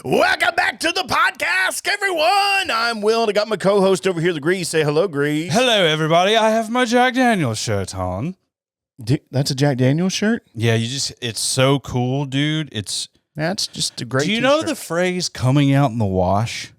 Welcome back to the podcast, everyone. I'm Will, and I got my co-host over here, the Greeze. Say hello, Greeze. Hello, everybody. I have my Jack Daniel's shirt on. That's a Jack Daniel's shirt? Yeah, it's so cool, dude. That's just a great Do you know t-shirt. the phrase coming out in the wash?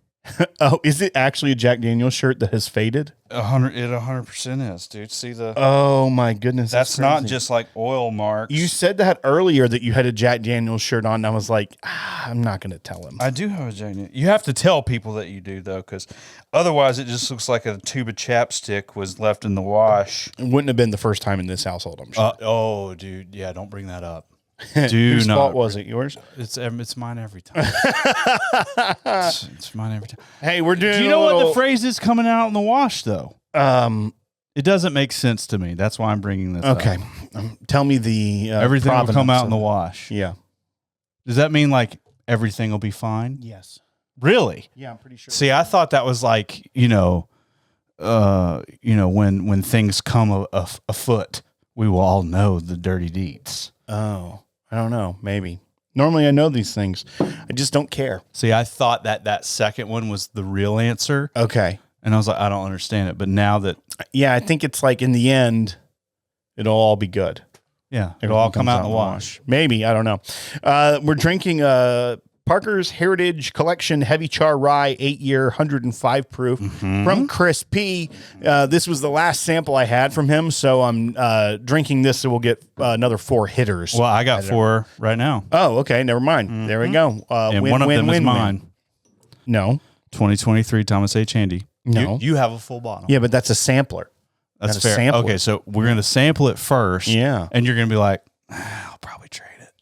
Oh, is it actually a Jack Daniel's shirt that has faded? 100% is, dude. See the... Oh, my goodness. That's not crazy. just like oil marks. You said that earlier that you had a Jack Daniel's shirt on, and I was like, I'm not going to tell him. I do have a Jack Daniel's. You have to tell people that you do, though, because otherwise it just looks like a tube of chapstick was left in the wash. It wouldn't have been the first time in this household, I'm sure. Oh, dude. Yeah, don't bring that up. Whose fault was it? Yours? It's mine every time. it's mine every time. Hey, we're doing. Do you know what the phrase is coming out in the wash though? It doesn't make sense to me. That's why I'm bringing this Okay. up. Tell me the everything will come out in the of wash. Yeah. Does that mean like everything will be fine? Yes. Really? Yeah, I'm pretty sure. See, I thought that was like when things come afoot, we will all know the dirty deeds. Oh, I don't know. Maybe. Normally I know these things. I just don't care. See, I thought that second one was the real answer. Okay. And I was like, I don't understand it. But now that... Yeah, I think it's like in the end, it'll all be good. Yeah, it'll all come out in the wash. Maybe. I don't know. We're drinking Parker's Heritage Collection Heavy Char Rye 8-year 105 proof from Chris P. This was the last sample I had from him, so I'm drinking this, so we'll get another 4 hitters. Well, I got 4 right now. Oh, okay. Never mind. There we go. And one of them is mine. No. 2023 Thomas H. Handy. No. You have a full bottle. Yeah, but that's a sampler. That's Gotta fair. sample Okay, it. so we're going to sample it first. Yeah. And you're going to be like, I'll probably trade it.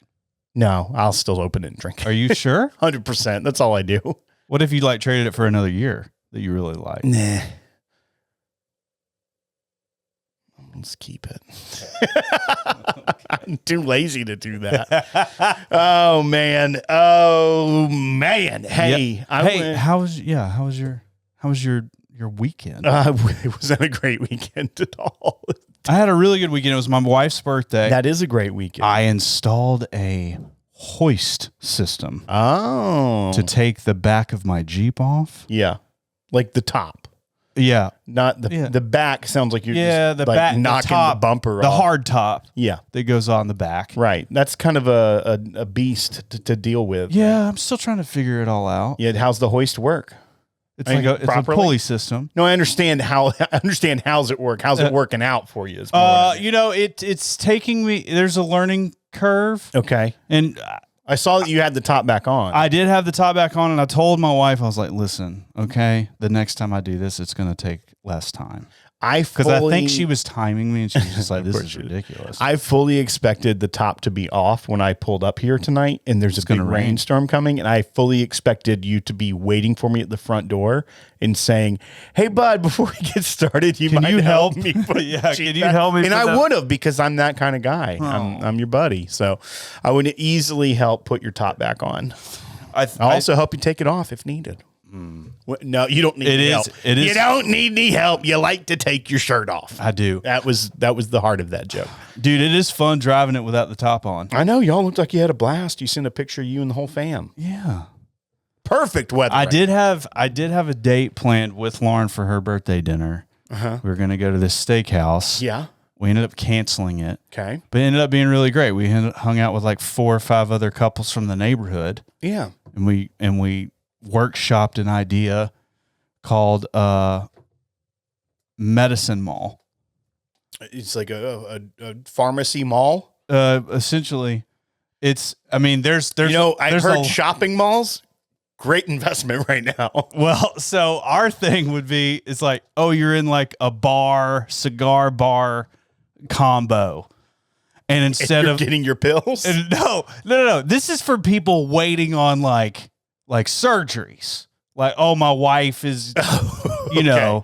No, I'll still open it and drink it. Are you sure? 100%. That's all I do. What if you like traded it for another year that you really like? Nah. Let's keep it. I'm too lazy to do that. Oh man. Hey, how was your weekend? It wasn't a great weekend at all. I had a really good weekend. It was my wife's birthday. That is a great weekend. I installed a hoist system to take the back of my Jeep off. Yeah. Like the top. Yeah. Not the back sounds like you're just the like back, knocking the top, the bumper off. The hard top. Yeah. That goes on the back. Right. That's kind of a beast to deal with. Yeah, I'm still trying to figure it all out. Yeah, how's the hoist work? It's it's a pulley system. No, I understand how's it work. How's it working out for you? It's taking me. There's a learning curve. Okay, and I saw that you had the top back on. I did have the top back on, and I told my wife, I was like, "Listen, okay, the next time I do this, it's going to take less time." Because I think she was timing me, and she was just like, "This is ridiculous." I fully expected the top to be off when I pulled up here tonight, and there's a big rainstorm coming, and I fully expected you to be waiting for me at the front door and saying, "Hey, bud, before we get started, can you help me?" Yeah, can you help me? And I would have, because I'm that kind of guy. Oh. I'm your buddy, so I would easily help put your top back on. I'll also help you take it off if needed. No, you don't need any help. You don't need any help. You like to take your shirt off. I do. That was the heart of that joke. Dude, it is fun driving it without the top on. I know. Y'all looked like you had a blast. You sent a picture of you and the whole fam. Yeah. Perfect weather. I did have a date planned with Lauren for her birthday dinner. We were going to go to this steakhouse. Yeah. We ended up canceling it. Okay. But it ended up being really great. We hung out with like 4 or 5 other couples from the neighborhood. Yeah. And we workshopped an idea called Medicine Mall. It's like a pharmacy mall. Essentially, there's I've heard shopping malls. Great investment right now. Well, so our thing would be, it's like, oh, you're in like a cigar bar combo. And instead of getting your pills. No. This is for people waiting on like surgeries. Like, oh, my wife is, Okay.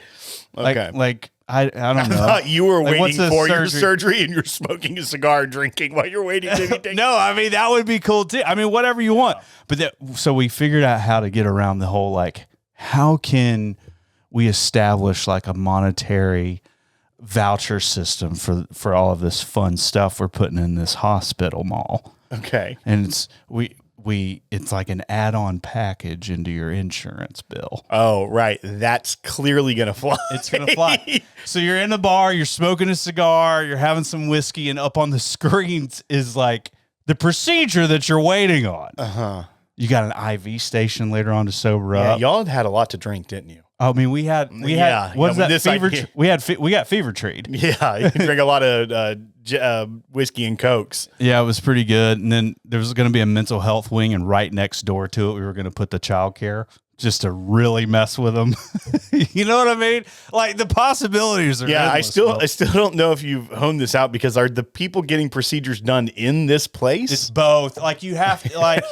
like I don't know. I thought you were Like, waiting for your surgery and you're smoking a cigar and drinking while you're waiting to be taken. No, I mean, that would be cool too. I mean, whatever you want. But so we figured out how to get around the whole, like, how can we establish like a monetary voucher system for all of this fun stuff we're putting in this hospital mall? Okay. And it's like an add-on package into your insurance bill. Oh, right. That's clearly going to fly. It's going to fly. So you're in the bar, you're smoking a cigar, you're having some whiskey, and up on the screens is like the procedure that you're waiting on. Uh-huh. You got an IV station later on to sober up. Y'all had a lot to drink, didn't you? I mean, we had what's that fever? We got fever treat. Yeah, you drank a lot of whiskey and cokes. Yeah, it was pretty good. And then there was going to be a mental health wing, and right next door to it, we were going to put the childcare just to really mess with them. You know what I mean? Like the possibilities are. Yeah, endless, I still don't know if you've honed this out, because are the people getting procedures done in this place? It's both. Like you have to like.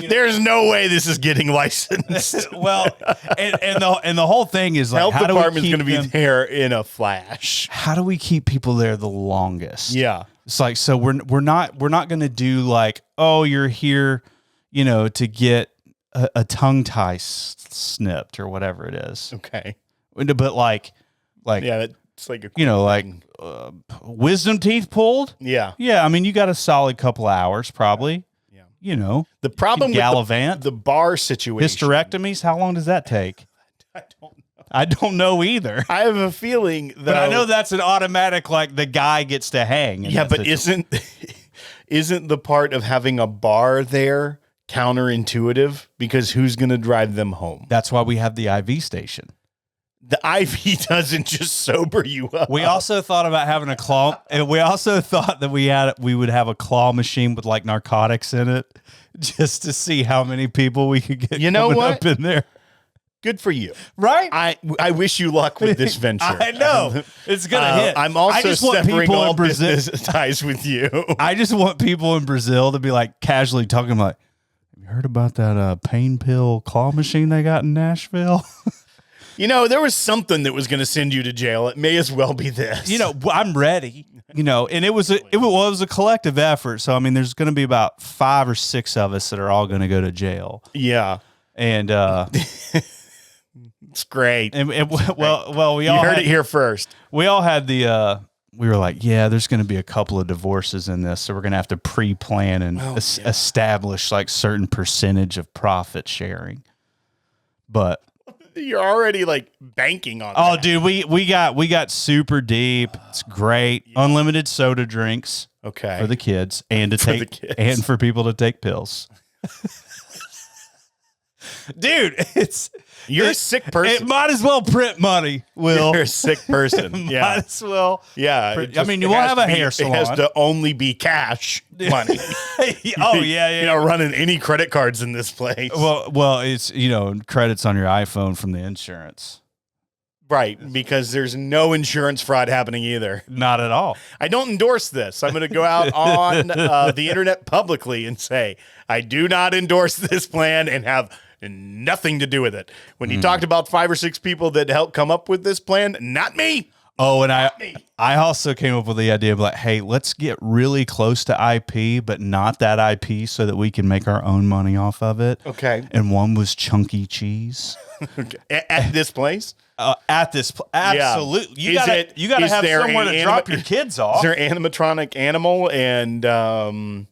There's no way this is getting licensed. Well, and the whole thing is like, Health how department's do we going to be there in a flash. How do we keep people there the longest? Yeah, it's like, so we're not going to do like, oh, you're here, to get a tongue tie snipped or whatever it is. okay, but like yeah, it's like wisdom teeth pulled. Yeah. I mean, you got a solid couple hours probably. Yeah. The problem gallivant, with the bar situation, hysterectomies. How long does that take? I don't know either. I have a feeling that, but I know that's an automatic, like the guy gets to hang. Yeah, but isn't the part of having a bar there counterintuitive? Because who's going to drive them home? That's why we have the IV station. The IV doesn't just sober you up. We also thought about having a claw, and we also thought that we would have a claw machine with like narcotics in it, just to see how many people we could get. You know what? Up in there. Good for you, right? I wish you luck with this venture. I know it's gonna hit. I'm also severing all business ties with you. I just want people in Brazil to be like casually talking about, have you heard about that pain pill claw machine they got in Nashville? There was something that was going to send you to jail. It may as well be this. I'm ready. And it was a collective effort. So I mean, there's going to be about 5 or 6 of us that are all going to go to jail. Yeah, and it's great. And well, we all heard it here first. We all had the. We were like, yeah, there's going to be a couple of divorces in this, so we're going to have to pre-plan and establish like certain percentage of profit sharing. But you're already like banking on. Oh, that. dude, we got super deep. It's great. Yeah. Unlimited soda drinks. Okay. For the kids and and for people to take pills. Dude, you're a sick person. It might as well print money, Will. You're a sick person. Yeah. Might as well. Yeah. I mean, you won't have a hair salon. It has to only be cash money. Yeah. Running any credit cards in this place. Well, it's, credits on your iPhone from the insurance. Right, because there's no insurance fraud happening either. Not at all. I don't endorse this. I'm going to go out on the internet publicly and say, I do not endorse this plan and have nothing to do with it. When you talked about 5 or 6 people that helped come up with this plan, not me. Oh, and I also came up with the idea of like, hey, let's get really close to IP, but not that IP, so that we can make our own money off of it. Okay. And one was chunky cheese. Okay. At this place? Absolutely. Yeah. You gotta have somewhere to drop your kids off. Is there animatronic animal and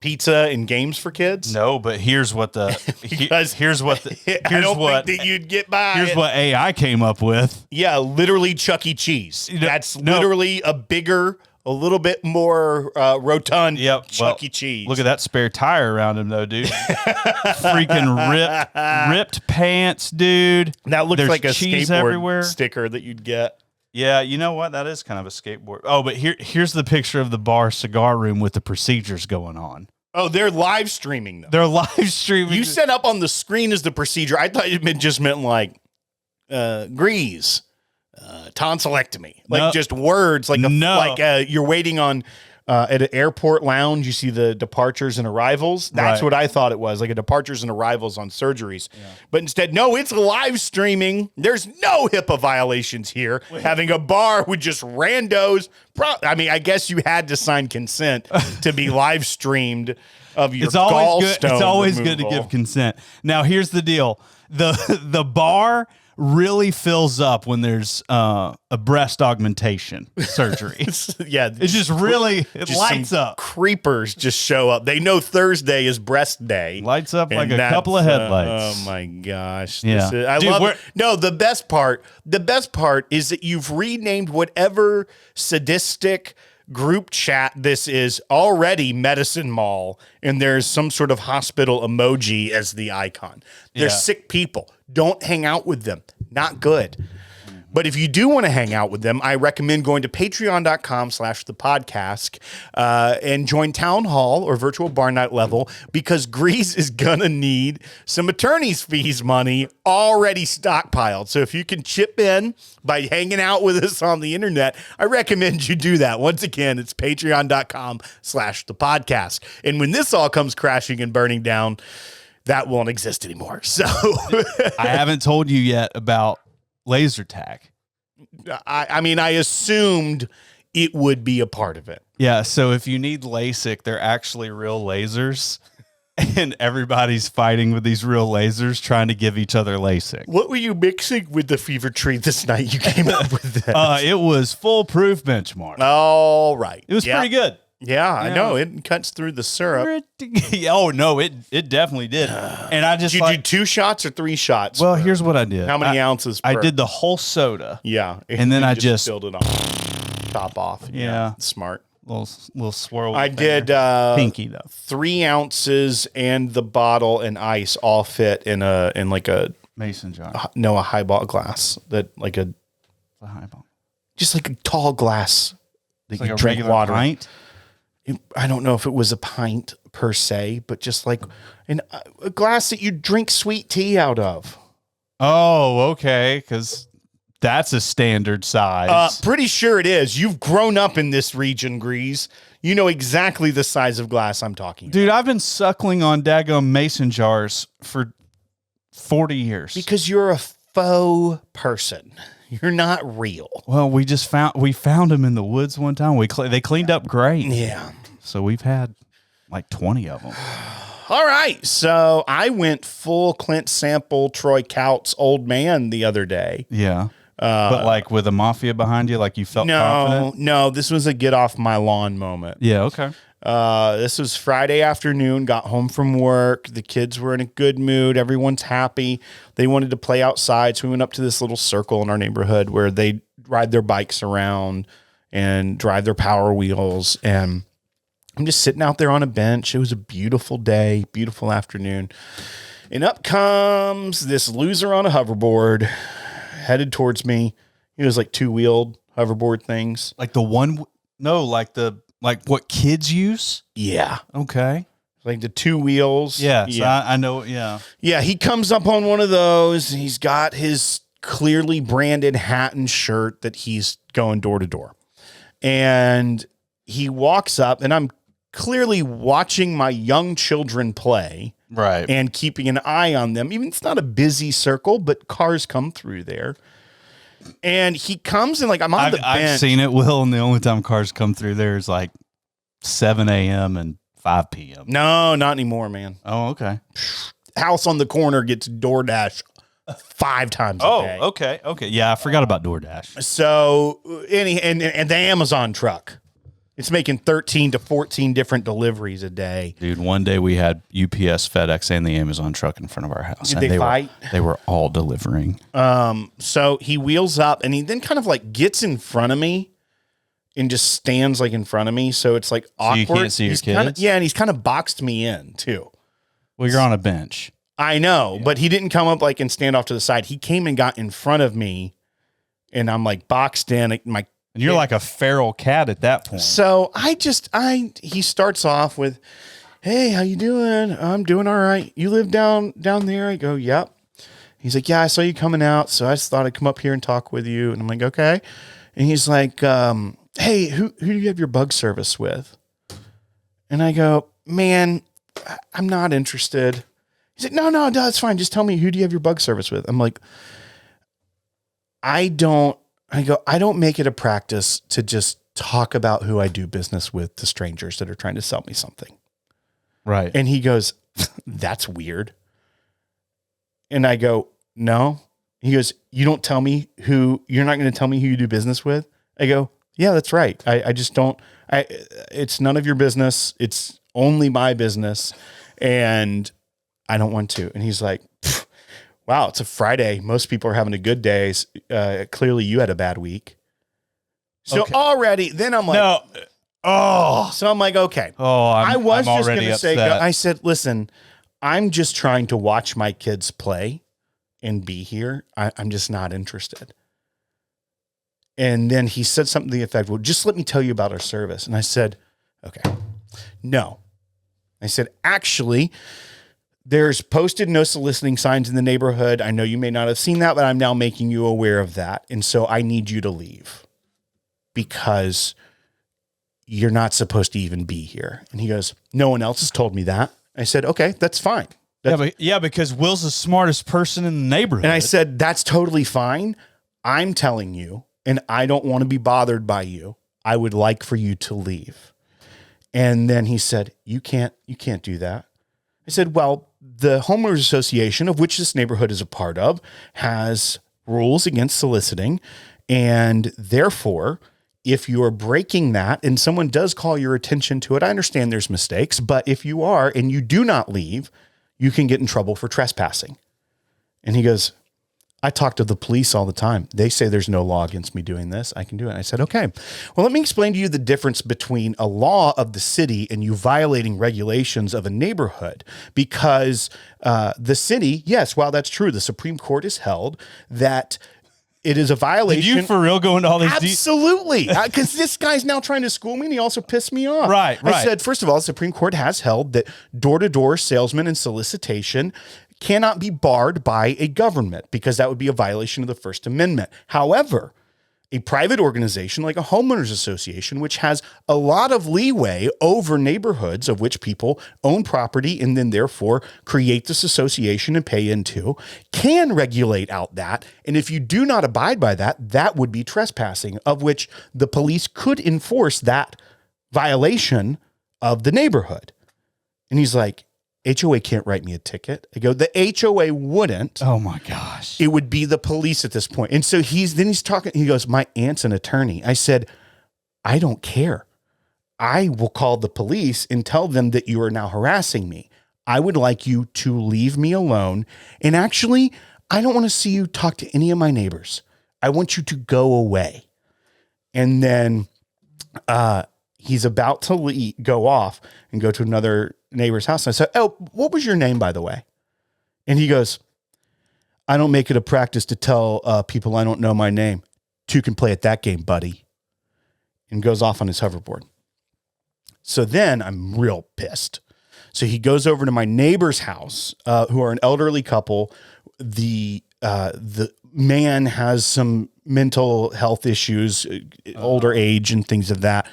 pizza and games for kids? No, but here's what here's what you'd get by. Here's what AI came up with. Yeah, literally Chuck E. Cheese. That's literally a little bit more rotund Chuck E. Cheese. Look at that spare tire around him, though, dude. Freaking ripped pants, dude. That looks like a cheese skateboard everywhere. Sticker that you'd get. Yeah, you know what? That is kind of a skateboard. Oh, but here's the picture of the bar cigar room with the procedures going on. Oh, they're live streaming them. They're live streaming. You set up on the screen as the procedure. I thought it just meant like Greeze. Tonsillectomy, like just words, like you're waiting on at an airport lounge. You see the departures and arrivals. That's what I thought it was, like a departures and arrivals on surgeries. Yeah. But instead, no, it's live streaming. There's no HIPAA violations here. Having a bar with just randos. I guess you had to sign consent to be live streamed of your gallstone. It's always good to give consent. Now, here's the deal: the bar really fills up when there's a breast augmentation surgery. Yeah. It's just really, it Just lights some up. Creepers just show up. They know Thursday is breast day. Lights up like And a couple of that's, headlights. oh my gosh. Yeah. I Dude, love it. No, the best part is that you've renamed whatever sadistic group chat this is already Medicine Mall, and there's some sort of hospital emoji as the icon. They're sick people. Don't hang out with them. Not good. But if you do want to hang out with them, I recommend going to patreon.com/thepodcast and join Town Hall or Virtual Bar Night level, because Greeze is going to need some attorney's fees money already stockpiled. So if you can chip in by hanging out with us on the internet, I recommend you do that. Once again, it's patreon.com/thepodcast. And when this all comes crashing and burning down, that won't exist anymore. So I haven't told you yet about laser tag. I mean, I assumed it would be a part of it. Yeah, so if you need LASIK, they're actually real lasers, and everybody's fighting with these real lasers trying to give each other LASIK. What were you mixing with the fever tree this night? You came up with that. It was foolproof benchmark. All right. It was pretty good. Yeah, I know. It cuts through the syrup. Oh, no, it definitely did. And I just Did you do 2 shots or 3 shots? well, here's what I did. How many ounces per? I did the whole soda. Yeah. And then you I just filled it on. Top off. Yeah. Smart. Little swirl. I did pinky though. 3 ounces and the bottle and ice all fit in like a Mason jar. a highball glass that like a highball. just like a tall glass that Like you a drink regular water. pint. I don't know if it was a pint per se, but just like a glass that you drink sweet tea out of. Oh, okay, because that's a standard size. Pretty sure it is. You've grown up in this region, Grease. You know exactly the size of glass I'm talking about. Dude, I've been suckling on daggum mason jars for 40 years. Because you're a faux person. You're not real. Well, we found them in the woods one time. They cleaned up great. Yeah. So we've had like 20 of them. All right. So I went full Clint Sample, Troy Couts, old man the other day. Yeah. But like with a mafia behind you, like you felt confident? No, this was a get off my lawn moment. Yeah, okay. This was Friday afternoon, got home from work. The kids were in a good mood. Everyone's happy. They wanted to play outside. So we went up to this little circle in our neighborhood where they ride their bikes around and drive their Power Wheels. And I'm just sitting out there on a bench. It was a beautiful day, beautiful afternoon. And up comes this loser on a hoverboard headed towards me. He was like 2-wheeled hoverboard things. Like the one, no, like what kids use? Yeah. Okay. Like the 2 wheels. Yeah. So I know. Yeah. Yeah. He comes up on one of those. He's got his clearly branded hat and shirt that he's going door to door. And he walks up, and I'm clearly watching my young children play. Right. And keeping an eye on them. Even it's not a busy circle, but cars come through there. And he comes and like I'm on the bench. I've seen it, Will, and the only time cars come through there is like 7 a.m. and 5 p.m. No, not anymore, man. Oh, okay. House on the corner gets DoorDash 5 times a day. Okay. Okay. Yeah, I forgot about DoorDash. So and the Amazon truck. It's making 13 to 14 different deliveries a day. Dude, one day we had UPS, FedEx, and the Amazon truck in front of our house. Did they fight? They were all delivering. So he wheels up and he then kind of like gets in front of me and just stands like in front of me. So it's like awkward. So you can't see your kids? And he's kind of boxed me in too. Well, you're on a bench. I know, but he didn't come up like and stand off to the side. He came and got in front of me, and I'm like boxed in. And you're like a feral cat at that point. So he starts off with, "Hey, how you doing? I'm doing all right. You live down there?" I go, "Yep." He's like, "Yeah, I saw you coming out, so I just thought I'd come up here and talk with you." And I'm like, "Okay." And he's like, "Hey, who do you have your bug service with?" And I go, "Man, I'm not interested." He's like, no, it's fine. Just tell me, who do you have your bug service with? I'm like, I don't make it a practice to just talk about who I do business with to strangers that are trying to sell me something. Right. And he goes, "That's weird." And I go, "No." He goes, you're not going to tell me who you do business with? I go, yeah, that's right. I just don't, it's none of your business. It's only my business. And I don't want to. And he's like, wow, it's a Friday. Most people are having a good day. Clearly you had a bad week. So already, then I'm like, no. Oh, so I'm like, okay. Oh, I was I'm just going already to say, upset. I said, listen, I'm just trying to watch my kids play and be here. I'm just not interested. And then he said something to the effect, well, just let me tell you about our service. And I said, okay, no. I said, actually, there's posted no soliciting signs in the neighborhood. I know you may not have seen that, but I'm now making you aware of that. And so I need you to leave because you're not supposed to even be here. And he goes, no one else has told me that. I said, okay, that's fine. Because Will's the smartest person in the neighborhood. And I said, that's totally fine. I'm telling you, and I don't want to be bothered by you. I would like for you to leave. And then he said, you can't do that. I said, well, the homeowners association, of which this neighborhood is a part of, has rules against soliciting. And therefore, if you are breaking that and someone does call your attention to it, I understand there's mistakes, but if you are and you do not leave, you can get in trouble for trespassing. And he goes, I talk to the police all the time. They say there's no law against me doing this. I can do it. And I said, okay, well, let me explain to you the difference between a law of the city and you violating regulations of a neighborhood. Because the city, yes, while that's true, the Supreme Court has held that it is a violation. Did you for real go into all these Absolutely. Because this guy's now trying to school me and he also pissed me off. Right. I said, first of all, the Supreme Court has held that door-to-door salesman and solicitation cannot be barred by a government because that would be a violation of the First Amendment. However, a private organization like a homeowners association, which has a lot of leeway over neighborhoods of which people own property and then therefore create this association and pay into, can regulate out that. And if you do not abide by that, that would be trespassing, of which the police could enforce that violation of the neighborhood. And he's like, HOA can't write me a ticket. I go, the HOA wouldn't. Oh my gosh. It would be the police at this point. And so he's talking, he goes, my aunt's an attorney. I said, I don't care. I will call the police and tell them that you are now harassing me. I would like you to leave me alone. And actually, I don't want to see you talk to any of my neighbors. I want you to go away. And then he's about to go off and go to another neighbor's house. And I said, oh, what was your name, by the way? And he goes, I don't make it a practice to tell people I don't know my name. Two can play at that game, buddy. And goes off on his hoverboard. So then I'm real pissed. So he goes over to my neighbor's house, who are an elderly couple. The man has some mental health issues, older age and things of that.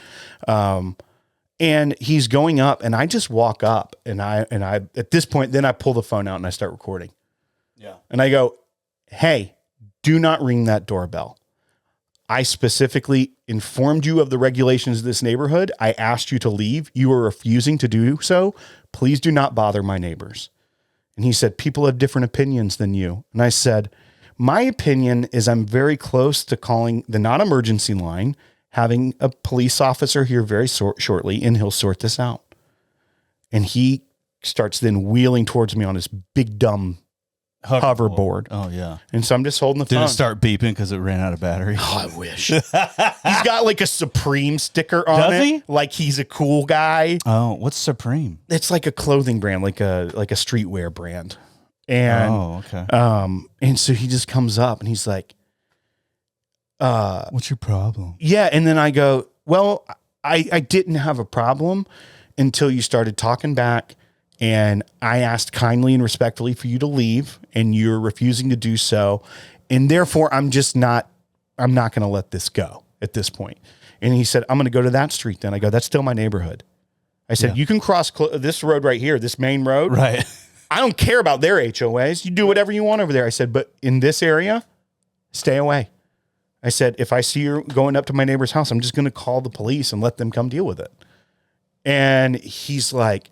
And he's going up and I just walk up and I, at this point, then I pull the phone out and I start recording. Yeah. And I go, hey, do not ring that doorbell. I specifically informed you of the regulations of this neighborhood. I asked you to leave. You are refusing to do so. Please do not bother my neighbors. And he said, people have different opinions than you. And I said, my opinion is I'm very close to calling the non-emergency line, having a police officer here very shortly, and he'll sort this out. And he starts then wheeling towards me on his big dumb hoverboard. Oh, yeah. And so I'm just holding the phone. Did it start beeping because it ran out of battery? Oh, I wish. He's got like a Supreme sticker on Does it. he? Like he's a cool guy. Oh, what's Supreme? It's like a clothing brand, like a streetwear brand. And okay. And so he just comes up and he's like, what's your problem? yeah. And then I go, well, I didn't have a problem until you started talking back. And I asked kindly and respectfully for you to leave and you're refusing to do so. And therefore I'm not going to let this go at this point. And he said, I'm going to go to that street. Then I go, that's still my neighborhood. I said, you can cross this road right here, this main road. Right. I don't care about their HOAs. You do whatever you want over there. I said, but in this area, stay away. I said, if I see you going up to my neighbor's house, I'm just going to call the police and let them come deal with it. And he's like,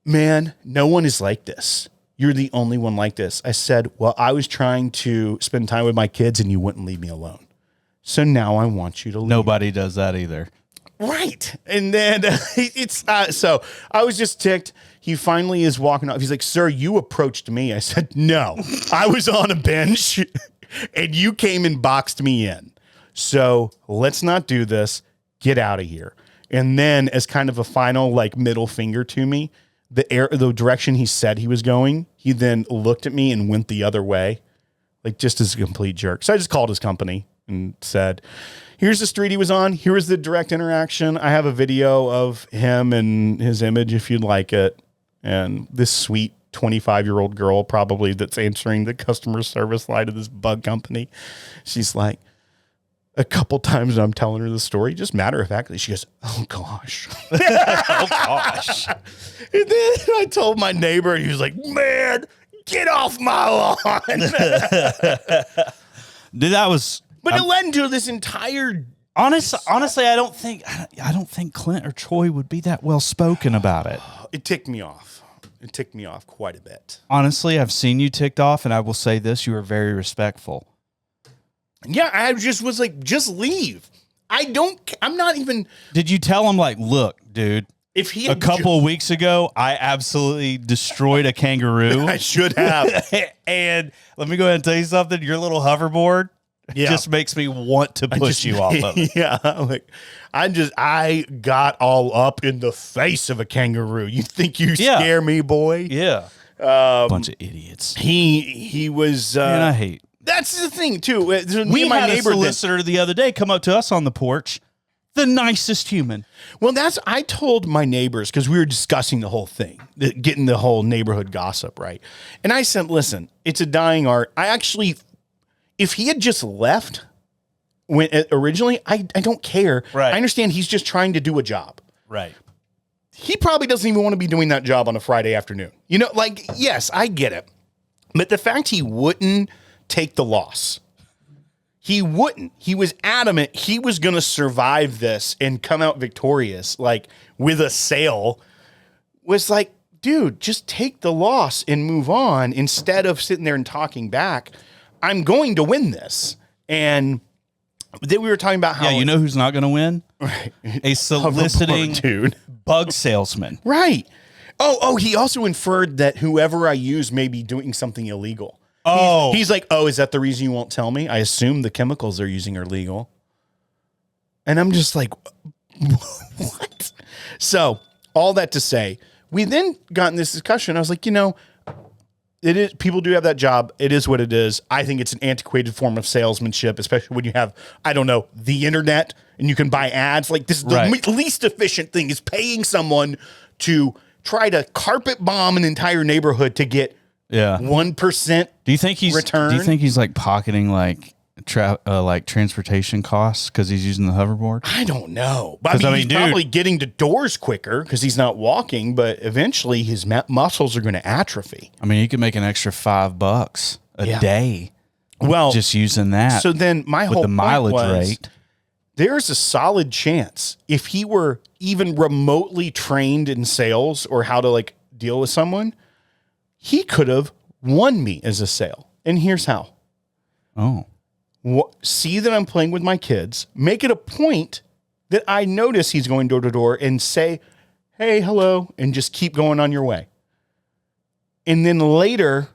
man, no one is like this. You're the only one like this. I said, well, I was trying to spend time with my kids and you wouldn't leave me alone. So now I want you to leave. Nobody does that either. Right. And then so I was just ticked. He finally is walking off. He's like, sir, you approached me. I said, no, I was on a bench and you came and boxed me in. So let's not do this. Get out of here. And then as kind of a final like middle finger to me, the direction he said he was going, he then looked at me and went the other way, like just as a complete jerk. So I just called his company and said, here's the street he was on. Here was the direct interaction. I have a video of him and his image if you'd like it. And this sweet 25-year-old girl probably that's answering the customer service line of this bug company, she's like, a couple times I'm telling her the story, just matter of factly, she goes, oh gosh. Oh gosh. And then I told my neighbor, and he was like, man, get off my lawn. Dude, that was. But it led into this entire. Honestly, I don't think Clint or Troy would be that well spoken about it. It ticked me off. It ticked me off quite a bit. Honestly, I've seen you ticked off, and I will say this: you were very respectful. Yeah, I just was like, just leave. I'm not even. Did you tell him, like, look, dude, if he a couple of weeks ago, I absolutely destroyed a kangaroo. I should have. And let me go ahead and tell you something. Your little hoverboard just makes me want to push you off of it. Yeah. Like, I got all up in the face of a kangaroo. You think you scare me, boy? Yeah. Bunch of idiots. He was. Man, I hate. That's the thing too. We had a solicitor the other day come up to us on the porch. The nicest human. Well, I told my neighbors because we were discussing the whole thing, getting the whole neighborhood gossip right. And I said, listen, it's a dying art. If he had just left when originally, I don't care. Right. I understand he's just trying to do a job. Right. He probably doesn't even want to be doing that job on a Friday afternoon. You know, like, yes, I get it. But the fact he wouldn't take the loss. He wouldn't. He was adamant he was going to survive this and come out victorious, like with a sale. Was like, dude, just take the loss and move on instead of sitting there and talking back. I'm going to win this. And then we were talking about how. Yeah, you know who's not going to win? Right. A soliciting dude. Bug salesman. Right. Oh, he also inferred that whoever I use may be doing something illegal. Oh. He's like, oh, is that the reason you won't tell me? I assume the chemicals they're using are legal. And I'm just like, what? So all that to say, we then got in this discussion. I was like, it is, people do have that job. It is what it is. I think it's an antiquated form of salesmanship, especially when you have, I don't know, the internet and you can buy ads. Like, this is the least efficient thing, is paying someone to try to carpet bomb an entire neighborhood to get 1%. Do you think he's return? Do you think he's like pocketing like transportation costs because he's using the hoverboard? I don't know, but I mean, he's probably getting to doors quicker because he's not walking. But eventually, his muscles are going to atrophy. I mean, he could make an extra $5 a day. Well, just using that. So then, my whole the mileage point was, rate. There's a solid chance if he were even remotely trained in sales or how to like deal with someone, he could have won me as a sale. And here's how. Oh. See that I'm playing with my kids, make it a point that I notice he's going door to door and say, hey, hello, and just keep going on your way. And then later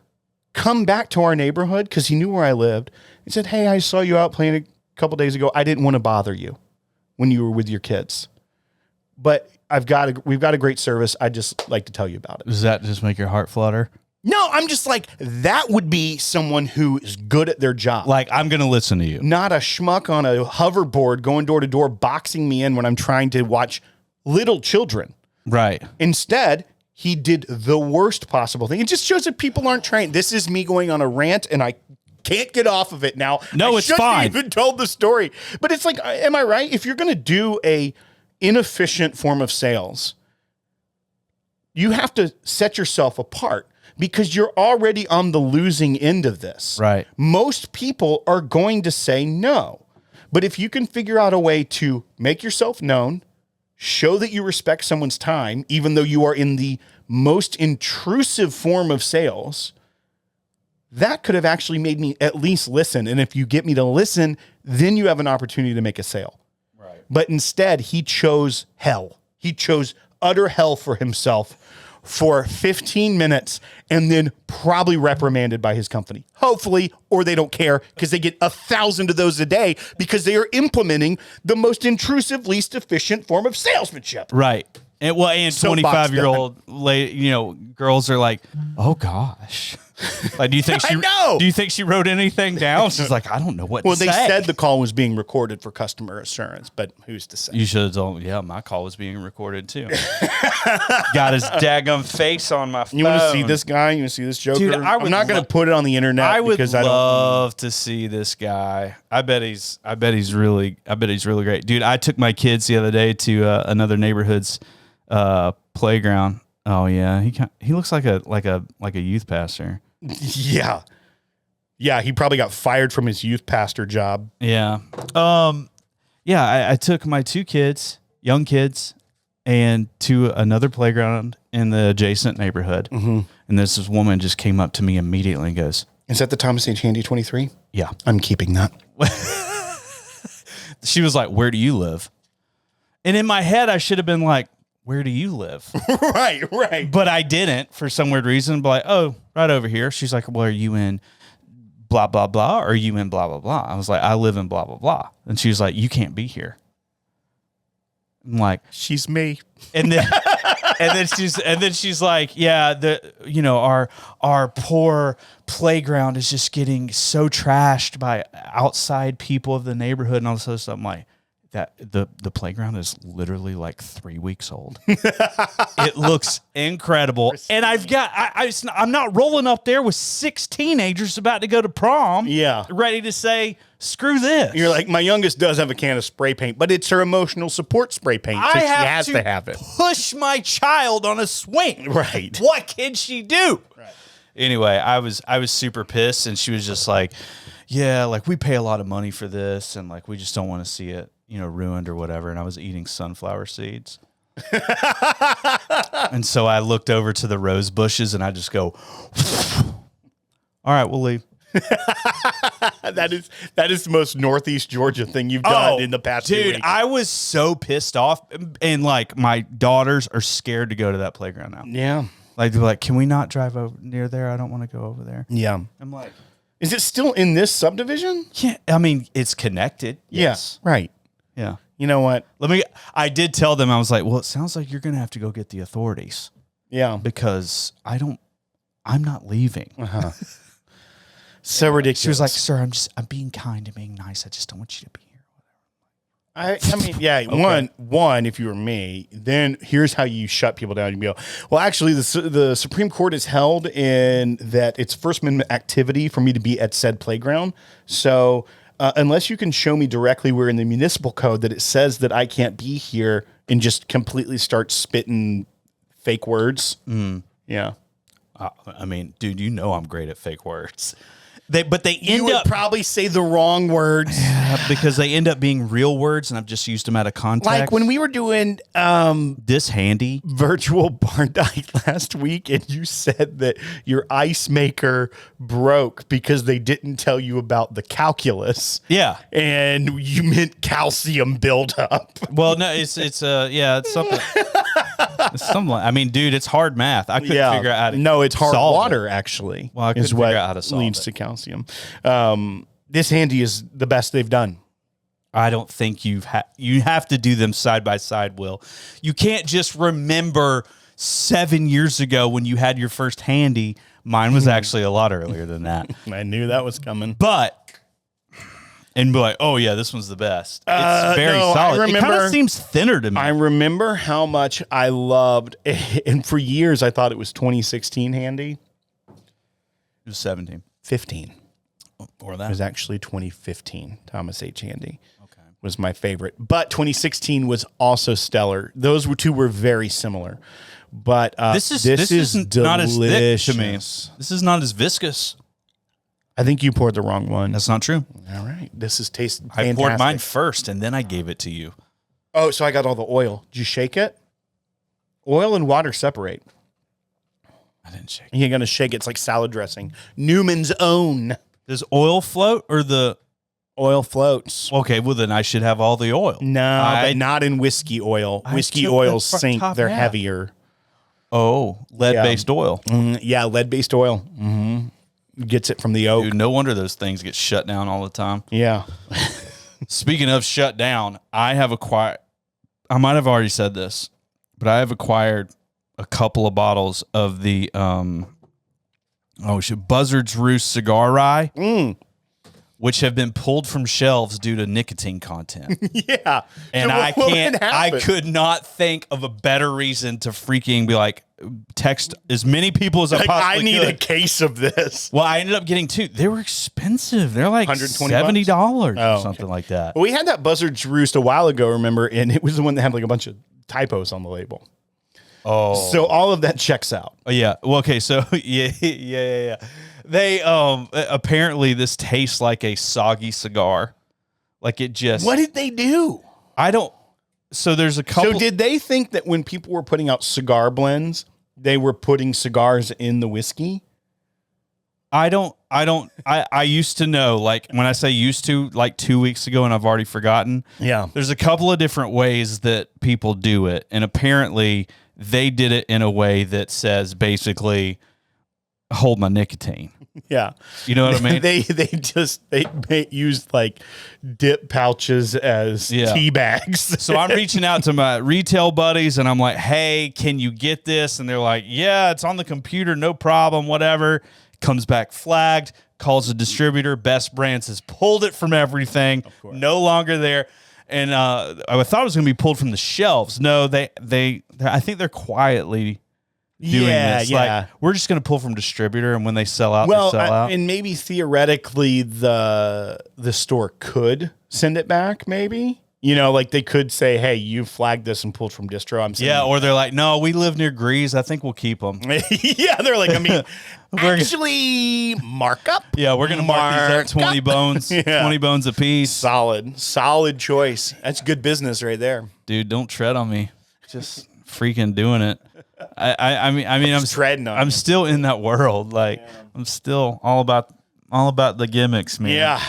come back to our neighborhood because he knew where I lived and said, hey, I saw you out playing a couple days ago. I didn't want to bother you when you were with your kids, but we've got a great service. I'd just like to tell you about it. Does that just make your heart flutter? No, I'm just like, that would be someone who is good at their job. Like, I'm going to listen to you. Not a schmuck on a hoverboard going door to door, boxing me in when I'm trying to watch little children. Right. Instead, he did the worst possible thing. It just shows that people aren't trained. This is me going on a rant, and I can't get off of it now. No, it's fine. I even told the story. But it's like, am I right? If you're going to do a inefficient form of sales, you have to set yourself apart, because you're already on the losing end of this. Right. Most people are going to say no. But if you can figure out a way to make yourself known, show that you respect someone's time, even though you are in the most intrusive form of sales, that could have actually made me at least listen. And if you get me to listen, then you have an opportunity to make a sale. Right. But instead, he chose hell. He chose utter hell for himself for 15 minutes and then probably reprimanded by his company. Hopefully, or they don't care because they get 1,000 of those a day because they are implementing the most intrusive, least efficient form of salesmanship. Right. And 25-year-old girls are like, oh gosh. Like, do you think she wrote anything down? She's like, I don't know what to say. Well, they said the call was being recorded for customer assurance, but who's to say? You should have told me, yeah, my call was being recorded too. Got his daggum face on my phone. You want to see this guy? You want to see this Joker? Dude, I'm not going to put it on the internet. I would because love to see this guy. I bet he's really great. Dude, I took my kids the other day to another neighborhood's playground. Oh yeah, he looks like a youth pastor. Yeah. He probably got fired from his youth pastor job. Yeah. I took my two kids, young kids, and to another playground in the adjacent neighborhood. Mm-hmm. And this woman just came up to me immediately and goes, "Is that the Thomas H. Handy 23? Yeah. I'm keeping that." She was like, "Where do you live?" And in my head, I should have been like, "Where do you live?" Right. But I didn't for some weird reason. But like, oh, right over here. She's like, "Well, are you in blah, blah, blah? Or are you in blah, blah, blah?" I was like, "I live in blah, blah, blah." And she was like, "You can't be here." I'm like, "She's me." And then and then she's like, "Yeah, our poor playground is just getting so trashed by outside people of the neighborhood and all this other stuff." I'm like, that the playground is literally like 3 weeks old. It looks incredible. And I'm not rolling up there with 6 teenagers about to go to prom. Yeah. Ready to say, screw this. You're like, my youngest does have a can of spray paint, but it's her emotional support spray paint. So she has to have it. Push my child on a swing. Right. What can she do? Right. Anyway, I was super pissed, and she was just like, yeah, like we pay a lot of money for this, and like we just don't want to see it, ruined or whatever. And I was eating sunflower seeds. And so I looked over to the rose bushes and I just go, all right, we'll leave. That is the most Northeast Georgia thing you've done in the past 2 weeks. Dude, I was so pissed off, and like my daughters are scared to go to that playground now. Yeah. Like they're like, can we not drive over near there? I don't want to go over there. Yeah. I'm like, is it still in this subdivision? Yeah, I mean, it's connected. Yes. Yeah, right. Yeah. You know what? I did tell them, I was like, well, it sounds like you're going to have to go get the authorities. Yeah. Because I'm not leaving. Uh-huh. So ridiculous. She was like, sir, I'm being kind and being nice. I just don't want you to be here. I mean, yeah, okay. One, if you were me, then here's how you shut people down. You go, well, actually, the Supreme Court is held in that it's First Amendment activity for me to be at said playground. So unless you can show me directly where in the municipal code that it says that I can't be here and just completely start spitting fake words. Yeah. I mean, dude, I'm great at fake words. They end up probably say the wrong words because they end up being real words, and I've just used them out of context. Like when we were doing this handy virtual barn night last week, and you said that your ice maker broke because they didn't tell you about the calculus. Yeah, and you meant calcium buildup. Well, no, it's something. I mean, dude, it's hard math. I couldn't figure out how to. No, it's hard water, actually. Well, I couldn't figure out how to solve leads it. to calcium. This handy is the best they've done. I don't think you have to do them side by side, Will. You can't just remember 7 years ago when you had your first handy. Mine was actually a lot earlier than that. I knew that was coming. And be like, oh, yeah, this one's the best. It's very solid. It kind of seems thinner to me. I remember how much I loved, and for years I thought it was 2016 handy. It was 17. 15. Or that. It was actually 2015. Thomas H. Handy okay. was my favorite. But 2016 was also stellar. Those two were very similar. But this is not as thick to me. This is not as viscous. I think you poured the wrong one. That's not true. All right. This is tasting I poured mine first, and then I gave it to you. Oh, so I got all the oil. Did you shake it? Oil and water separate. I didn't shake. You're gonna shake it. It's like salad dressing. Newman's Own. Does oil float or the Oil floats. Okay, well then I should have all the oil. No, but not in whiskey oil. Whiskey took oils the sink. top They're half. heavier. Oh, lead-based oil. Yeah, lead-based oil. Gets it from the oak. Dude, no wonder those things get shut down all the time. Yeah. Speaking of shut down, I might have already said this, but I have acquired a couple of bottles of the Buzzard's Roost Cigar Rye, which have been pulled from shelves due to nicotine content. Yeah. And So I could not think of a better reason to freaking be like, text as many people as I Like, possibly I need could. a case of this. Well, I ended up getting two. They were expensive. They're like $120 $70 Oh, or something like that. Well, we had that Buzzard's Roost a while ago, remember? And it was the one that had like a bunch of typos on the label. Oh, So all of that checks out. yeah. Well, okay. So yeah. They apparently this tastes like a soggy cigar. Like it just. What did they do? I don't. So there's a couple. So did they think that when people were putting out cigar blends, they were putting cigars in the whiskey? I used to know, like when I say used to, like 2 weeks ago, and I've already forgotten. Yeah. There's a couple of different ways that people do it. And apparently they did it in a way that says basically hold my nicotine. Yeah. You know what I mean? They used like dip pouches as tea bags. So I'm reaching out to my retail buddies and I'm like, hey, can you get this? And they're like, yeah, it's on the computer. No problem. Whatever. Comes back flagged, calls the distributor. Best Brands has pulled it from everything. No longer there. And I thought it was going to be pulled from the shelves. No, I think they're quietly doing this. Yeah. Like, we're just going to pull from distributor, and when they sell out, Well, they sell out. and maybe theoretically the store could send it back, maybe. You know, like they could say, hey, you flagged this and pulled from distro. I'm saying, yeah, or they're like, no, we live near Greeze. I think we'll keep them. Yeah, they're like, I mean, actually, markup. Yeah, we're going to mark these at 20 bones, 20 bones a piece. Solid choice. That's good business right there. Dude, don't tread on me. Just freaking doing it. I mean, I'm treading on I'm you. still in that world. Like, I'm still all about the gimmicks, man. Yeah.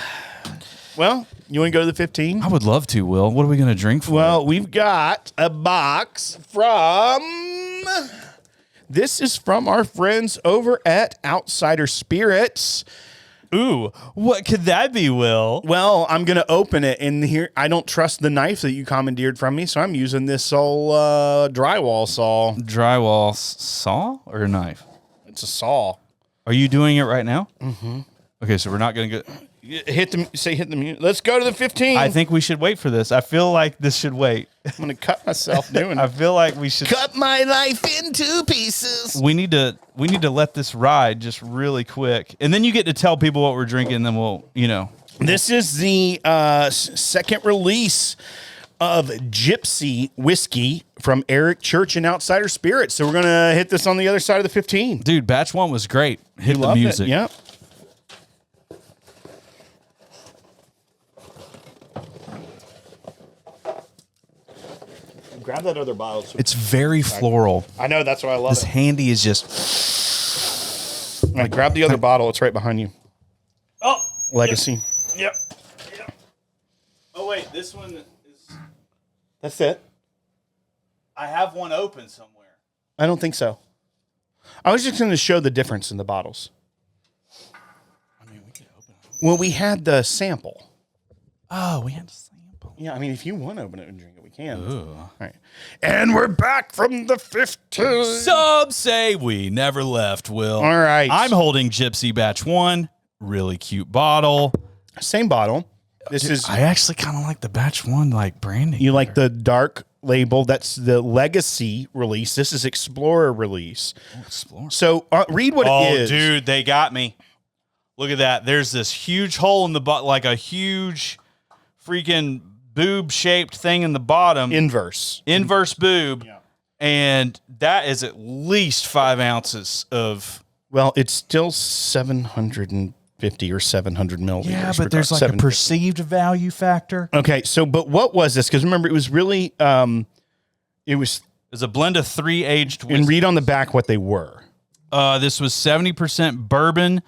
Well, you want to go to the 15? I would love to, Will. What are we going to drink for? Well, we've got a box from... This is from our friends over at Outsider Spirits. Ooh, what could that be, Will? Well, I'm going to open it, and here I don't trust the knife that you commandeered from me, so I'm using this old drywall saw. Drywall saw or a knife? It's a saw. Are you doing it right now? Mm-hmm. Okay, so we're not going to go... Hit the mute. Let's go to the 15. I think we should wait for this. I feel like this should wait. I'm going to cut myself doing I it. feel like we should Cut my life into pieces. We need to let this ride just really quick, and then you get to tell people what we're drinking. And then we'll, This is the second release of Jypsi whiskey from Eric Church and Outsider Spirits. So we're gonna hit this on the other side of the 15. Dude, batch one was great. Hit the Loved music. it. Yep. Grab that other bottle. It's very floral. I know, that's why I love This it. handy is just. All right, grab the other bottle. It's right behind you. Oh, Legacy. yep. Oh wait, this one is. That's it. I have one open somewhere. I don't think so. I was just going to show the difference in the bottles. I mean, we could open it. Well, we had the sample. Oh, we had a sample. Yeah, I mean, if you want to open it and drink it, we can. All right. And we're back from the 15. Some say we never left, Will. All right. I'm holding Jypsi Batch 1. Really cute bottle. Same bottle. This is, I actually kind of like the Batch 1 like branding. you like the dark label. That's the Legacy release. This is Explorer release. Explore. So read what it is. Dude, they got me. Look at that. There's this huge hole in the butt, like a huge freaking boob-shaped thing in the bottom. Inverse. Inverse boob. Yeah. And that is at least 5 ounces of... Well, it's still 750 or 700 milliliters. Yeah, but there's like a perceived value factor. Okay, so, but what was this? Because remember, it was really, it was, It's a blend of 3 aged and whiskeys. read on the back what they were. This was 70% bourbon,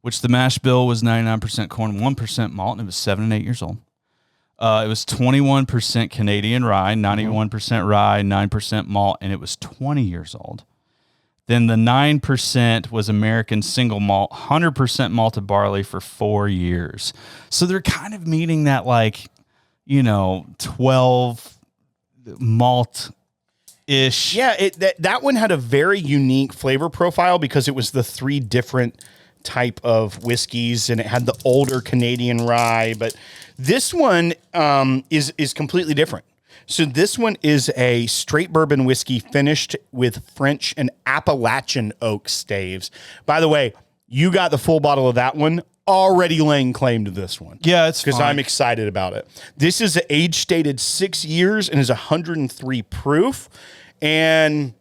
which the mash bill was 99% corn, 1% malt, and it was 7 and 8 years old. It was 21% Canadian rye, 91% rye, 9% malt, and it was 20 years old. Then the 9% was American single malt, 100% malted barley for 4 years. So they're kind of meeting that 12 malt-ish. Yeah, that one had a very unique flavor profile because it was the 3 different type of whiskeys, and it had the older Canadian rye. But this one is completely different. So this one is a straight bourbon whiskey finished with French and Appalachian oak staves. By the way, you got the full bottle of that one, already laying claim to this one. Yeah, it's because fine. I'm excited about it. This is age stated 6 years and is 103 proof. And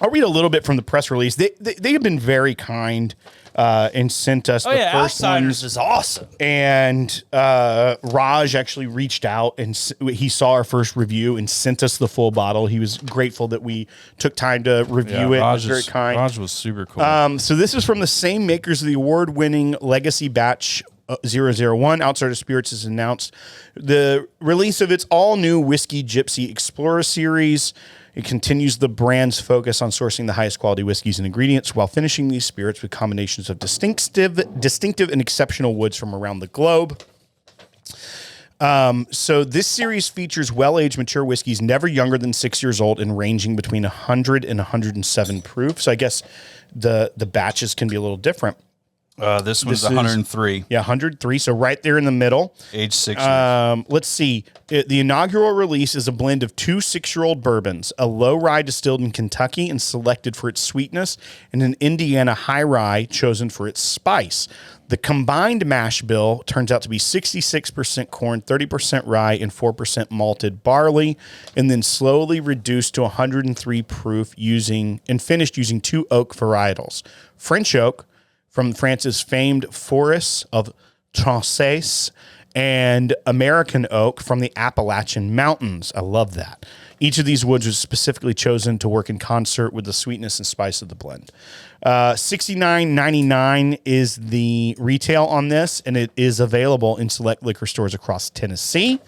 I'll read a little bit from the press release. They have been very kind and sent us the first Outsiders ones. is awesome. And Raj actually reached out and he saw our first review and sent us the full bottle. He was grateful that we took time to review it. He was very kind. Raj was super cool. So this is from the same makers of the award-winning Legacy Batch 001. Outsider Spirits has announced the release of its all-new Whiskey Jypsi Explorer series. It continues the brand's focus on sourcing the highest quality whiskeys and ingredients while finishing these spirits with combinations of distinctive and exceptional woods from around the globe. So this series features well-aged mature whiskeys never younger than 6 years old and ranging between 100 and 107 proof. So I guess the batches can be a little different. This one's 103. Yeah, 103. So right there in the middle. Age 6 years. Let's see. The inaugural release is a blend of 2 6-year-old bourbons, a low rye distilled in Kentucky and selected for its sweetness, and an Indiana high rye chosen for its spice. The combined mash bill turns out to be 66% corn, 30% rye, and 4% malted barley, and then slowly reduced to 103 proof and finished using 2 oak varietals. French oak from France's famed forests of Transace, and American oak from the Appalachian Mountains. I love that. Each of these woods was specifically chosen to work in concert with the sweetness and spice of the blend. $69.99 is the retail on this, and it is available in select liquor stores across Tennessee.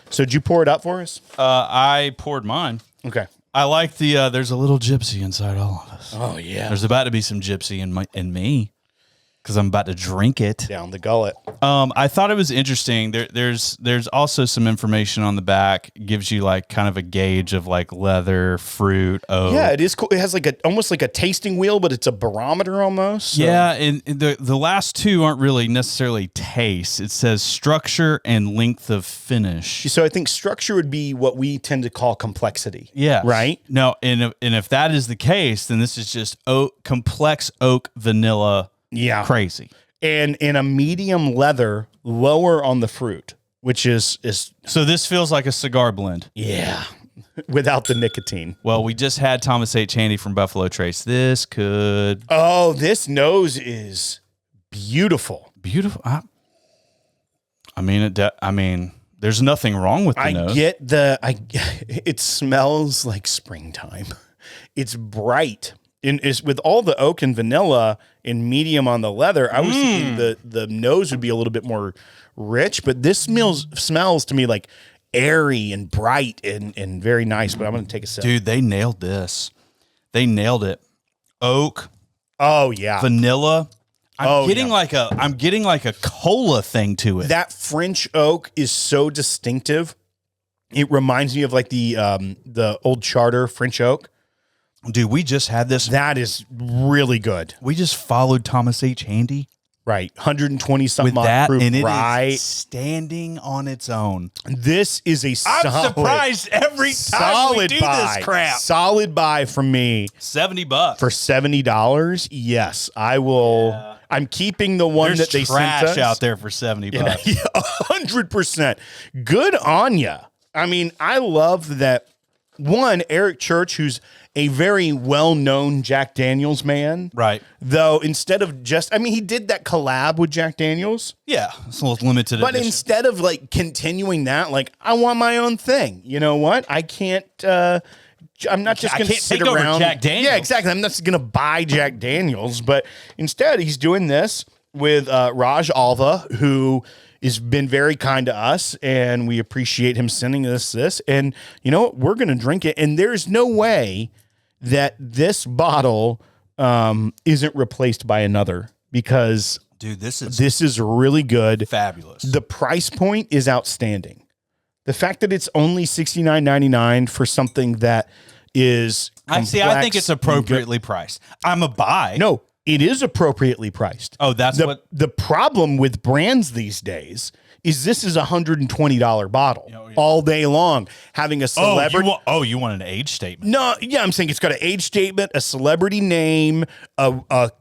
So did you pour it up for us? I poured mine. Okay. I like the, there's a little gypsy inside all of us. Oh, yeah. There's about to be some gypsy in me. Because I'm about to drink it. Down the gullet. I thought it was interesting. There's also some information on the back. Gives you like kind of a gauge of like leather, fruit, oak. Yeah, it is cool. It has like almost like a tasting wheel, but it's a barometer almost. So. Yeah, and the last two aren't really necessarily taste. It says structure and length of finish. So I think structure would be what we tend to call complexity. Yeah. Right? No, and if that is the case, then this is just complex oak vanilla. Yeah. Crazy. And in a medium leather, lower on the fruit, which is so this feels like a cigar blend. Yeah. Without the nicotine. Well, we just had Thomas H. Handy from Buffalo Trace. This could. Oh, this nose is beautiful. Beautiful. I mean, there's nothing wrong with the nose. It smells like springtime. It's bright. With all the oak and vanilla and medium on the leather, I was thinking the nose would be a little bit more rich, but this smells to me like airy and bright and very nice. But I'm going to take a sip. Dude, they nailed this. They nailed it. Oak. Oh yeah. Vanilla. I'm getting like a cola thing to it. That French oak is so distinctive. It reminds me of like the old Charter French oak. Dude, we just had this. That is really good. We just followed Thomas H. Handy. Right. 120 something with that, proof and it rye. is standing on its own. This is a solid. I'm surprised every time we do this crap. Solid buy from me. $70 for $70. Yes, I will. Yeah. I'm keeping the one that they sent us. There's trash out there for $70. Yeah, 100%. Good on ya. I mean, I love that. One, Eric Church, who's a very well-known Jack Daniels man. Right. Though instead of he did that collab with Jack Daniels. Yeah. It's a little limited But edition. instead of like continuing that, like I want my own thing. You know what? I can't I'm not just I going to can't sit take over around. Jack Daniels. Yeah, exactly. I'm not just going to buy Jack Daniels, but instead he's doing this with Raj Alva, who has been very kind to us, and we appreciate him sending us this. And you know what? We're going to drink it, and there's no way that this bottle isn't replaced by another, because Dude, this is really good. fabulous. The price point is outstanding. The fact that it's only $69.99 for something that is I think it's appropriately priced. I'm a buy. No, it is appropriately priced. Oh, that's the problem with brands these days is this is $120 bottle all day long. Having a celebrity. You want an age statement? No, yeah, I'm saying it's got an age statement, a celebrity name, a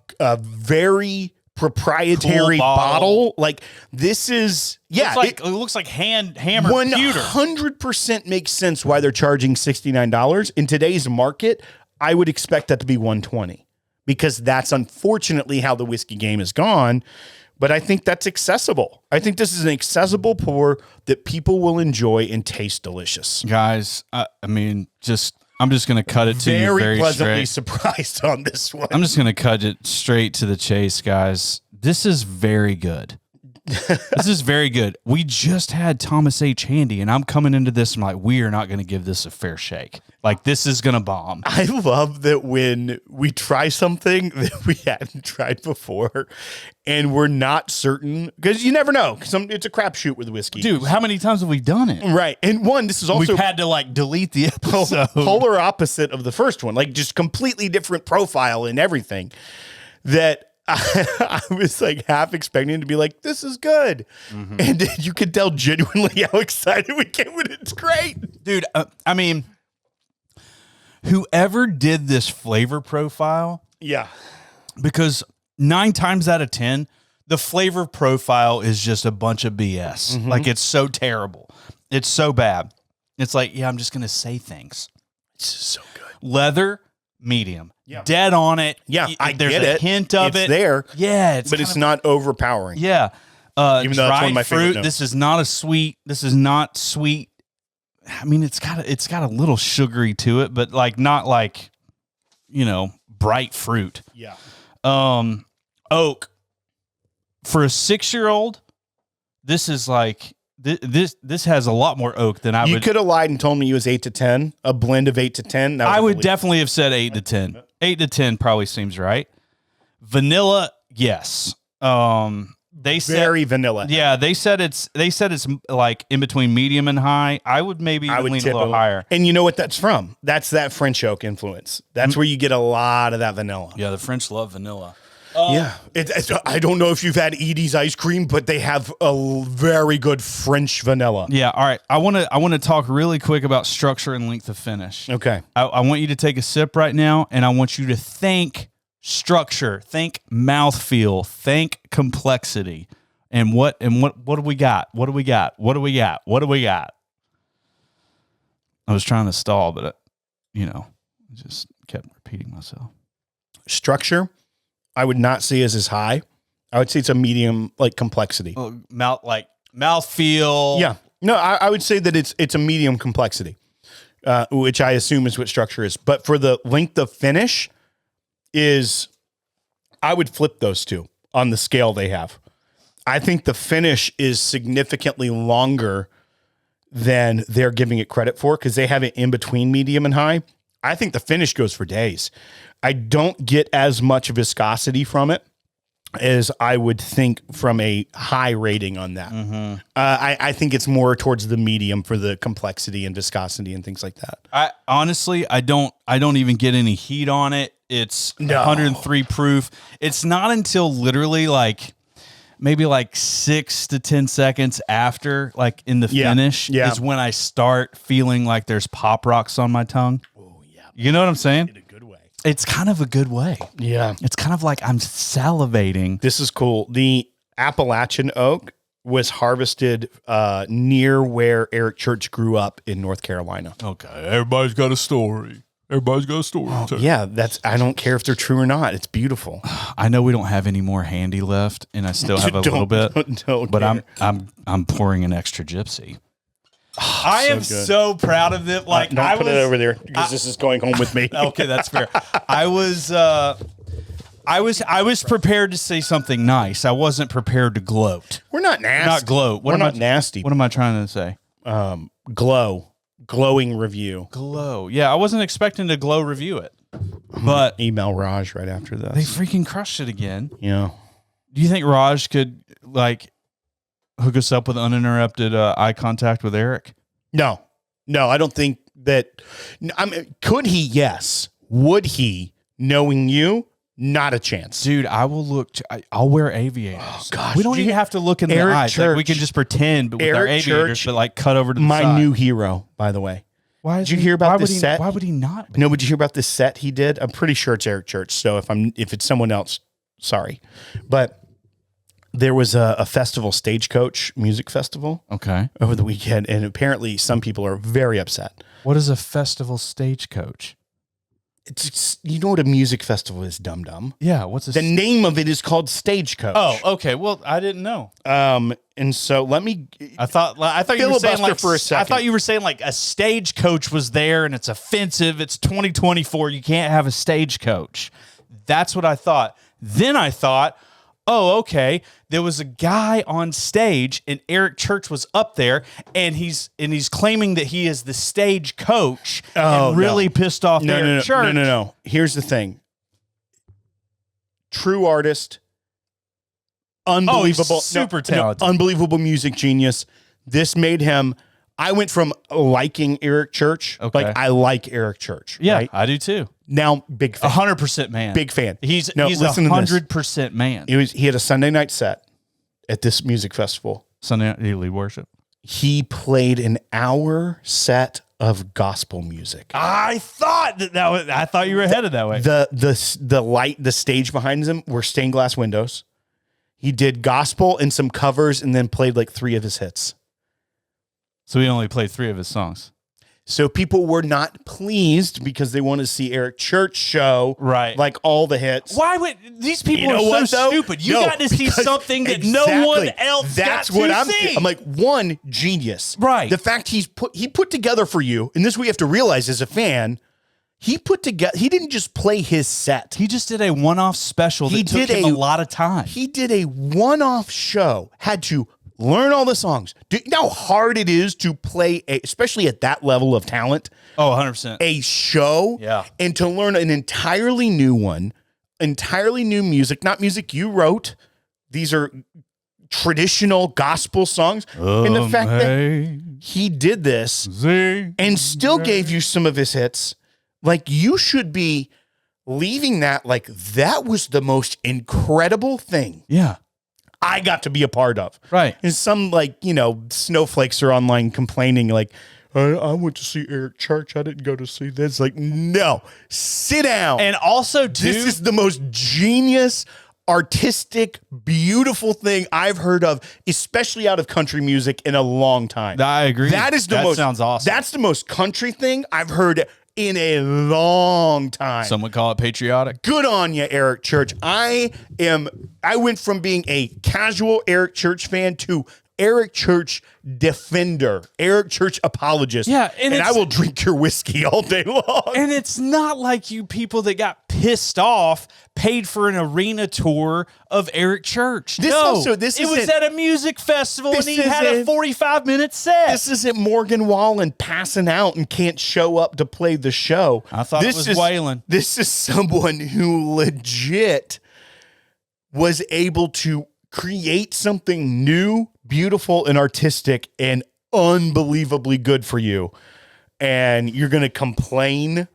very proprietary Cool bottle. Like this is, it looks like hammered pewter. 100% makes sense why they're charging $69. In today's market, I would expect that to be $120, because that's unfortunately how the whiskey game has gone. But I think that's accessible. I think this is an accessible pour that people will enjoy and taste delicious. Guys, I'm just going to cut it to you very pleasantly straight. surprised on this one. I'm just going to cut it straight to the chase, guys. This is very good. This is very good. We just had Thomas H. Handy, and I'm coming into this, I'm like, we are not going to give this a fair shake. Like, this is going to bomb. I love that when we try something that we hadn't tried before and we're not certain, because you never know. It's a crapshoot with whiskey. Dude, how many times have we done it? Right. And this is also... We've had to, delete the episode. Polar opposite of the first one. Like, just completely different profile and everything. That... I was half expecting to be like, this is good. Mm-hmm. And you could tell genuinely how excited we get when it's great. Dude, whoever did this flavor profile. Yeah. Because 9 times out of 10, the flavor profile is just a bunch of BS. Mm-hmm. It's so terrible. It's so bad. It's I'm just going to say things. It's so good. Leather, medium. Yeah. Dead on it. Yeah, there's a hint of it's it. There. Yeah, but it's not overpowering. Yeah. Even though that's one of my fruit. favorite notes. This is not not sweet. I mean, it's got a little sugary to it, but not bright fruit. Yeah. Oak. For a 6-year-old, this is this has a lot more oak than I would. You could have lied and told me it was 8 to 10, a blend of 8 to 10. I would definitely have said 8 to 10. 8 to 10 probably seems right. Vanilla, yes. They said very vanilla. Yeah, they said it's in between medium and high. I would maybe lean a little higher. And you know what that's from? That's that French oak influence. That's where you get a lot of that vanilla. Yeah, the French love vanilla. Yeah, I don't know if you've had Edie's ice cream, but they have a very good French vanilla. Yeah, all right. I want to talk really quick about structure and length of finish. Okay. I want you to take a sip right now, and I want you to think structure, think mouthfeel, think complexity, and what do we got? What do we got? What do we got? What do we got? I was trying to stall, but just kept repeating myself. Structure, I would not see as high. I would say it's a medium complexity. Mouthfeel. Yeah. No, I would say that it's a medium complexity, which I assume is what structure is. But for the length of finish I would flip those two on the scale they have. I think the finish is significantly longer than they're giving it credit for, because they have it in between medium and high. I think the finish goes for days. I don't get as much viscosity from it as I would think from a high rating on that. Mm-hmm. I think it's more towards the medium for the complexity and viscosity and things like that. I honestly don't even get any heat on it. It's 103 proof. It's not until literally maybe 6 to 10 seconds after, in the finish, is when I start feeling like there's pop rocks on my tongue. Oh yeah, you know what I'm saying? In a good way. It's kind of a good way. Yeah, it's kind of like I'm salivating. This is cool. The Appalachian oak was harvested near where Eric Church grew up in North Carolina. Okay, everybody's got a story. Yeah, I don't care if they're true or not. It's beautiful. I know we don't have any more handy left, and I still have a little bit. But I'm pouring an extra Jypsi. I am so proud of them. Like, don't put it over there because this is going home with me. Okay, that's fair. I was prepared to say something nice. I wasn't prepared to gloat. We're not nasty. Not gloat. We're not nasty. What am I trying to say? Glowing review. Glow. Yeah, I wasn't expecting to glow review it, but Email Raj right after this. they freaking crushed it again. Yeah. Do you think Raj could like hook us up with uninterrupted eye contact with Eric? No, I don't think that. I mean, could he? Yes. Would he? Knowing you, not a chance. Dude, I will look. I'll wear aviators. Oh, gosh. We don't even have to look in the Eric eyes. Like, we Church. can just pretend with our Eric aviators, Church, but like cut over to the My side. new hero, by the way. Why Did you hear about this set? Why would he not be? No, but did you hear about this set he did? I'm pretty sure it's Eric Church. So if it's someone else, sorry. But there was a festival, Stagecoach Music Festival, Okay. over the weekend, and apparently some people are very upset. What is a festival stagecoach? It's you know what a music festival is, dum dum. Yeah. What's The name of it is called Stagecoach. Oh, okay. Well, I didn't know. And so let me. I thought you were saying Filibuster like for a second. I thought you were saying like a stagecoach was there and it's offensive. It's 2024. You can't have a stagecoach. That's what I thought. Then I thought, oh, okay. There was a guy on stage and Eric Church was up there and he's claiming that he is the stage coach and really pissed off Eric Church. No. Here's the thing. True artist. Unbelievable. super talented. Unbelievable music genius. This made him. I went from liking Eric Church. Okay. Like I like Eric Church. Yeah, Right? I do too. Now, big fan. 100% man. Big fan. He's listen to this. 100% man. He had a Sunday night set at this music festival. Sunday night lead worship. He played an hour set of gospel music. I thought I thought you were headed that way. The stage behind him were stained glass windows. He did gospel and some covers and then played like 3 of his hits. So he only played 3 of his songs. So people were not pleased because they wanted to see Eric Church show Right. like all the hits. Why would these people You know are what, so though? stupid? You No, got to see because- something that no one else That's got what to I'm see. I'm like, one, genius. Right. The fact he put together for you, and this is what you have to realize as a fan, he didn't just play his set. He just did a one-off special that took him a lot of time. He did a one-off show, had to learn all the songs. Do you know how hard it is to play, especially at that level of talent, Oh, 100%. a show? Yeah. And to learn an entirely new one, entirely new music, not music you wrote. These are traditional gospel songs. And the fact that he did this and still gave you some of his hits, like you should be leaving that like that was the most incredible thing Yeah. I got to be a part of. Right. And some snowflakes are online complaining like, I went to see Eric Church. I didn't go to see this. Like, no, sit down. And also, too, This is the most genius, artistic, beautiful thing I've heard of, especially out of country music in a long time. I agree. That sounds awesome. That's the most country thing I've heard in a long time. some would call it patriotic. Good on you, Eric Church. I went from being a casual Eric Church fan to Eric Church defender, Eric Church apologist. Yeah, and I will drink your whiskey all day long. And it's not like you people that got pissed off paid for an arena tour of Eric Church. This was at a music festival and he had a 45-minute set. This isn't Morgan Wallen passing out and can't show up to play the show. I thought it was Waylon. This is someone who legit was able to create something new, beautiful, and artistic and unbelievably good for you. And you're going to complain?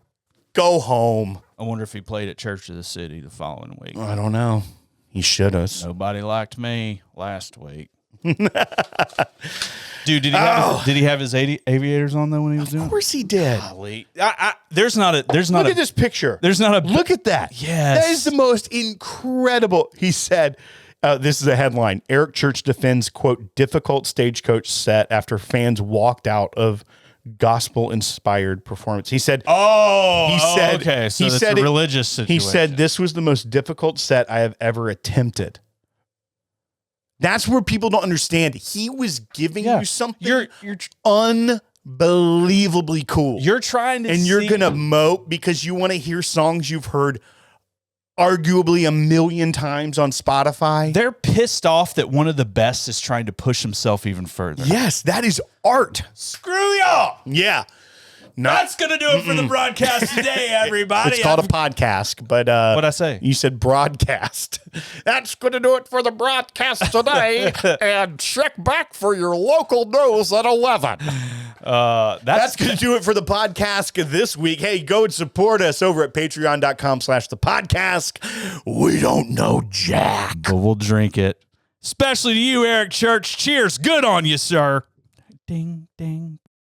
Go home. I wonder if he played at Church of the City the following week. I don't know. He should have. Nobody liked me last week. Dude, did he have his aviators on though when he was doing it? Of course he did. Golly. There's not Look at this picture. There's not a Look at that. Yes. That is the most incredible. He said, this is a headline. Eric Church defends, quote, difficult stagecoach set after fans walked out of gospel-inspired performance. He said, okay. So it's a religious situation. He said, this was the most difficult set I have ever attempted. That's where people don't understand. He was giving you something You're unbelievably cool. You're trying to and you're going to mope because you want to hear songs you've heard arguably a million times on Spotify. They're pissed off that one of the best is trying to push himself even further. Yes, that is art. Screw y'all. Yeah. That's going to do it for the broadcast today, everybody. It's called a podcast, but what'd I say? You said broadcast. That's going to do it for the broadcast today. And check back for your local news at 11. That's going to do it for the podcast this week. Hey, go and support us over at patreon.com/thepodcast. We don't know jack, but we'll drink it. Especially to you, Eric Church. Cheers. Good on you, sir. Ding, ding.